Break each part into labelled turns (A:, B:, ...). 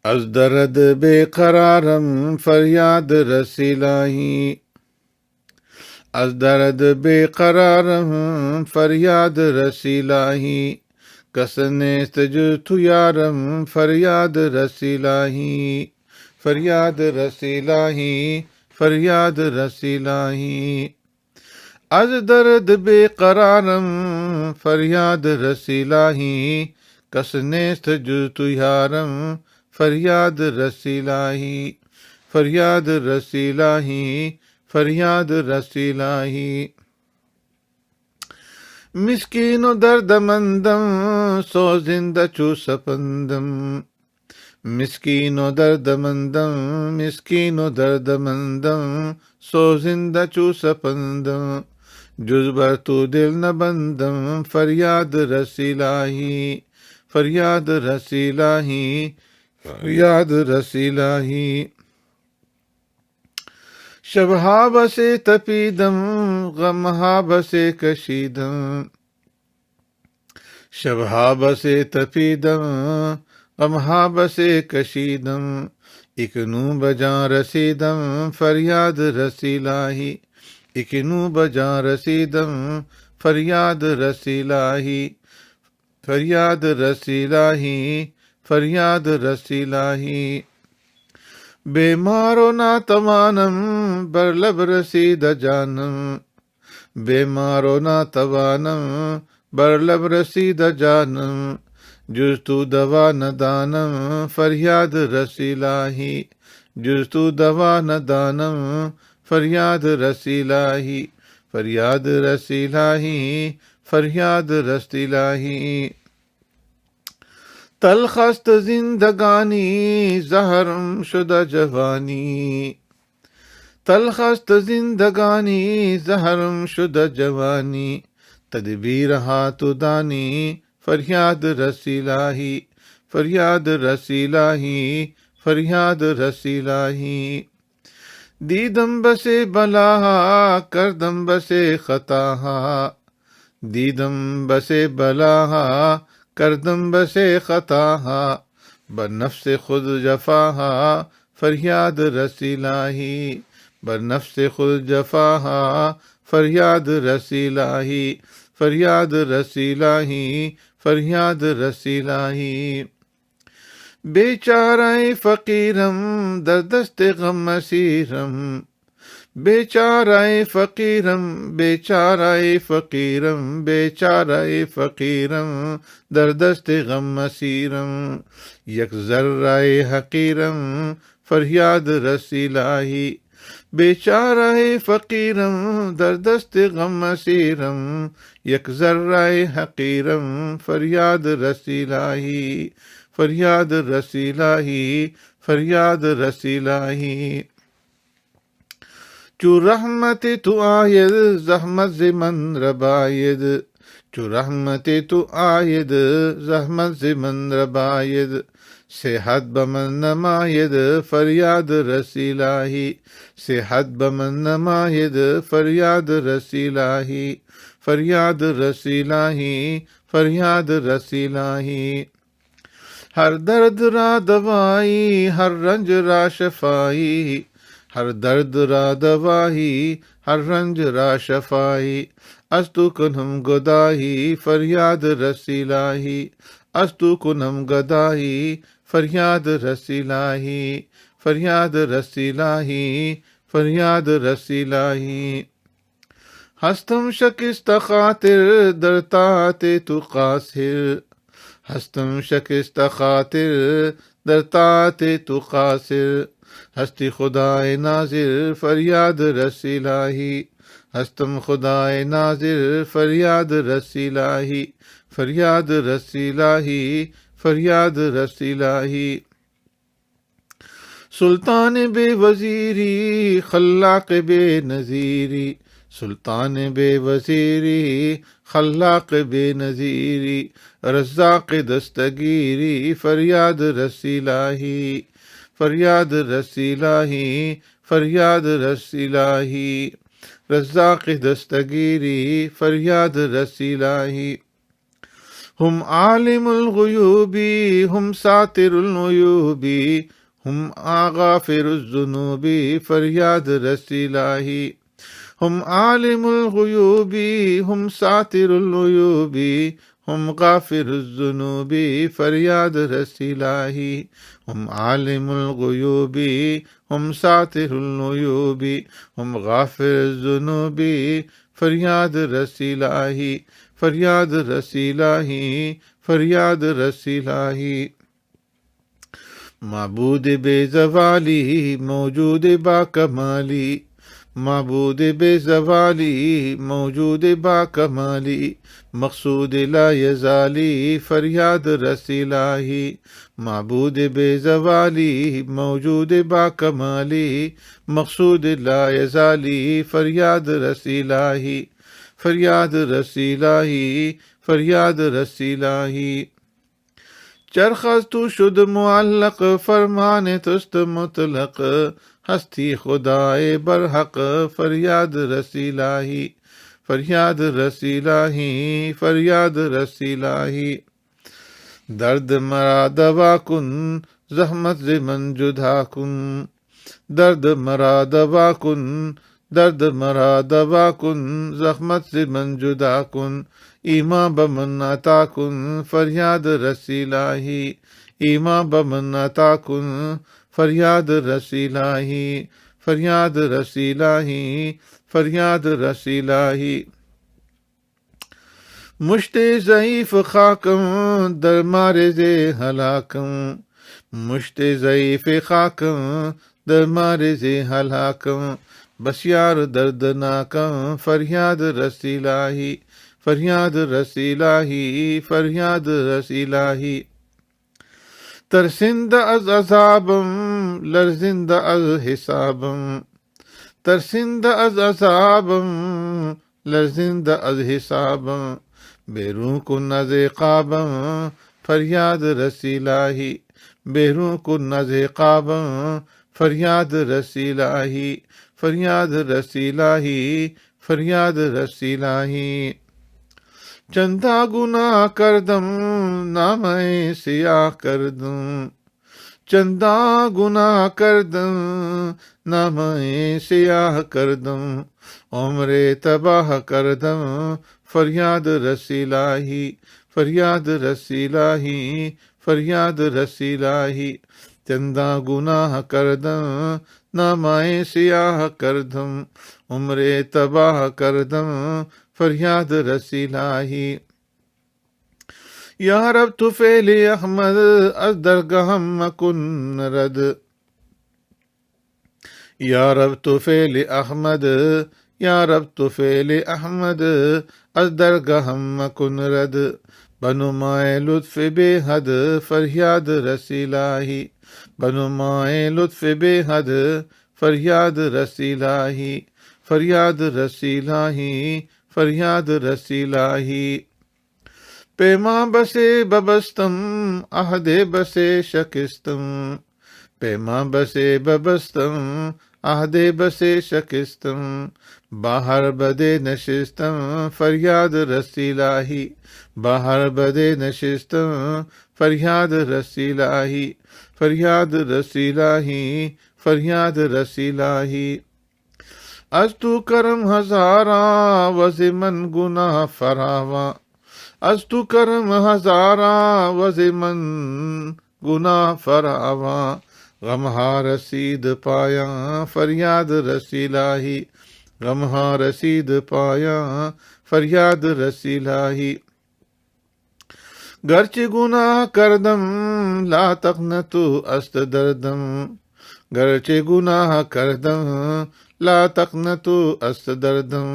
A: از درد بے قرارم فریاد رسیلاہی، از درد بے قرارم فریاد رسیلاہی، کس نیست جو تو یارم فریاد رسیلاہی، فریاد رسیلاہی، فریاد رسیلاہی، از درد بے قرارم فریاد رسیلاہی، کس نیست جو تو یارم فریاد رسیلاہی، فریاد رسیلاہی، فریاد رسیلاہی، مسکین و درد مندم سوزندہ چو سپندم، مسکین و درد مندم، مسکین و درد مندم سوزندہ چو سپندم، جز بر تو دل نہ بندم فریاد رسیلاہی، فریاد رسیلاہی، فریاد رسیلاہی، شبہا بسے تپیدم غمہا بسے کشیدم، شبہا بسے تپیدم غمہا بسے کشیدم، اکنوں بجاں رسیدم فریاد رسیلاہی، اکنوں بجاں رسیدم فریاد رسیلاہی، فریاد رسیلاہی، فریاد رسیلاہی، بیمار و ناتوانم بر لب رسید جانم، بیمار و ناتوانم بر لب رسید جانم، جز تو دوا نہ دانم فریاد رسیلاہی، جز تو دوا نہ دانم فریاد رسیلاہی، فریاد رسیلاہی، فریاد رسیلاہی، تلخ است زندگانی زہرم شدہ جوانی، تلخ است زندگانی زہرم شدہ جوانی، تدبیر ہاتھ دانی فریاد رسیلاہی، فریاد رسیلاہی، فریاد رسیلاہی، دیدم بسے بلاہا کردم بسے خطاہا، دیدم بسے بلاہا کردم بسے خطاہا، بر نفس خود جفاہا فریاد رسیلاہی، بر نفس خود جفاہا فریاد رسیلاہی، فریاد رسیلاہی، فریاد رسیلاہی، بیچارہ فقیرم در دست غم اسیرم، بیچارہ فقیرم، بیچارہ فقیرم، بیچارہ فقیرم در دست غم اسیرم، یک ذرہ حقیرم فریاد رسیلاہی، بیچارہ فقیرم در دست غم اسیرم، یک ذرہ حقیرم فریاد رسیلاہی، فریاد رسیلاہی، فریاد رسیلاہی، چو رحمت تو آید زحمت ز من رباید، چو رحمت تو آید زحمت ز من رباید، صحت بمن نماید فریاد رسیلاہی، صحت بمن نماید فریاد رسیلاہی، فریاد رسیلاہی، فریاد رسیلاہی، ہر درد را دوائی ہر رنج را شفائی، ہر درد را دوائی ہر رنج را شفائی، از تو کنم گدائی فریاد رسیلاہی، از تو کنم گدائی فریاد رسیلاہی، فریاد رسیلاہی، فریاد رسیلاہی، ہستم شکست خاطر در طاعت تو قاصر، ہستم شکست خاطر در طاعت تو قاصر، ہستی خدائے ناظر فریاد رسیلاہی، ہستم خدائے ناظر فریاد رسیلاہی، فریاد رسیلاہی، فریاد رسیلاہی، سلطان بے وزیری خلاق بے نظیری، سلطان بے وزیری خلاق بے نظیری، رزاق دستگیری فریاد رسیلاہی، فریاد رسیلاہی، فریاد رسیلاہی، رزاق دستگیری فریاد رسیلاہی، ہم عالم الغیوب ہم ساتر العیوب ہم غافر الذنوب فریاد رس الہی. ہم عالم الغیوب ہم ساتر العیوب ہم غافر الذنوب فریاد رس الہی. ہم عالم الغیوب ہم ساتر العیوب ہم غافر الذنوب فریاد رس الہی. فریاد رس الہی. فریاد رس الہی. معبود بے زوالی موجود با کمالی. معبود بے زوالی موجود با کمالی مقصود لا یزالی فریاد رس الہی. معبود بے زوالی موجود با کمالی مقصود لا یزالی فریاد رس الہی. فریاد رس الہی. فریاد رس الہی. چرخ از تو شد معلق فرمان تست مطلق ہستی خدائے برحق فریاد رس الہی. فریاد رس الہی. فریاد رس الہی. درد مرا دوا کن زحمت ز من جدا کن. درد مرا دوا کن. درد مرا دوا کن زحمت ز من جدا کن. ایما بمن عطا کن فریاد رس الہی. ایما بمن عطا کن فریاد رس الہی. فریاد رس الہی. فریاد رس الہی. مشت ضعیف خاکم در مارز ہلاکم. مشت ضعیف خاکم در مارز ہلاکم بسیار دردناکم فریاد رس الہی. فریاد رس الہی. فریاد رس الہی. ترسند از عذابم لرزند از حسابم. ترسند از عذابم لرزند از حسابم بیرون کن از عقابم فریاد رس الہی. بیرون کن از عقابم فریاد رس الہی. فریاد رس الہی. فریاد رس الہی. چندہ گناہ کردم نامہ سیاہ کردم. چندہ گناہ کردم نامہ سیاہ کردم عمر تباہ کردم فریاد رس الہی. فریاد رس الہی. فریاد رس الہی. چندہ گناہ کردم نامہ سیاہ کردم عمر تباہ کردم فریاد رس الہی. یا رب تو فعل احمد از درگاہم مکن رد. یا رب تو فعل احمد. یا رب تو فعل احمد از درگاہم مکن رد. بنمائے لطف بے حد فریاد رس الہی. بنمائے لطف بے حد فریاد رس الہی. فریاد رس الہی. فریاد رس الہی. پیما بسے ببستم عہد بسے شکستم. پیما بسے ببستم عہد بسے شکستم باہر بدے نشستم فریاد رس الہی. باہر بدے نشستم فریاد رس الہی. فریاد رس الہی. فریاد رس الہی. از تو کرم ہزاراں وز من گناہ فراواں. از تو کرم ہزاراں وز من گناہ فراواں غم ہا رسید پایاں فریاد رس الہی. غم ہا رسید پایاں فریاد رس الہی. گرچہ گناہ کردم لا تقنطوا است دردم. گرچہ گناہ کردم لا تقنطوا است دردم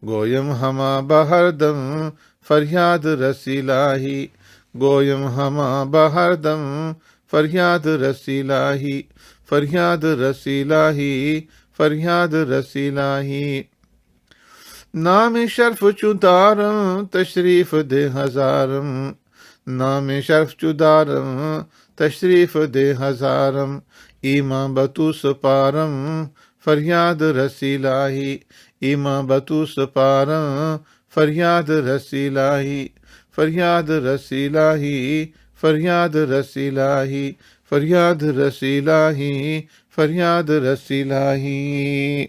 A: گویم ہما بہر دم فریاد رس الہی. گویم ہما بہر دم فریاد رس الہی. فریاد رس الہی. فریاد رس الہی. نام شرف چدارم تشریف دے ہزارم. نام شرف چدارم تشریف دے ہزارم ایمان بتو سپارم فریاد رس الہی. ایمان بتو سپارم فریاد رس الہی. فریاد رس الہی، فریاد رس الہی، فریاد رس الہی، فریاد رس الہی۔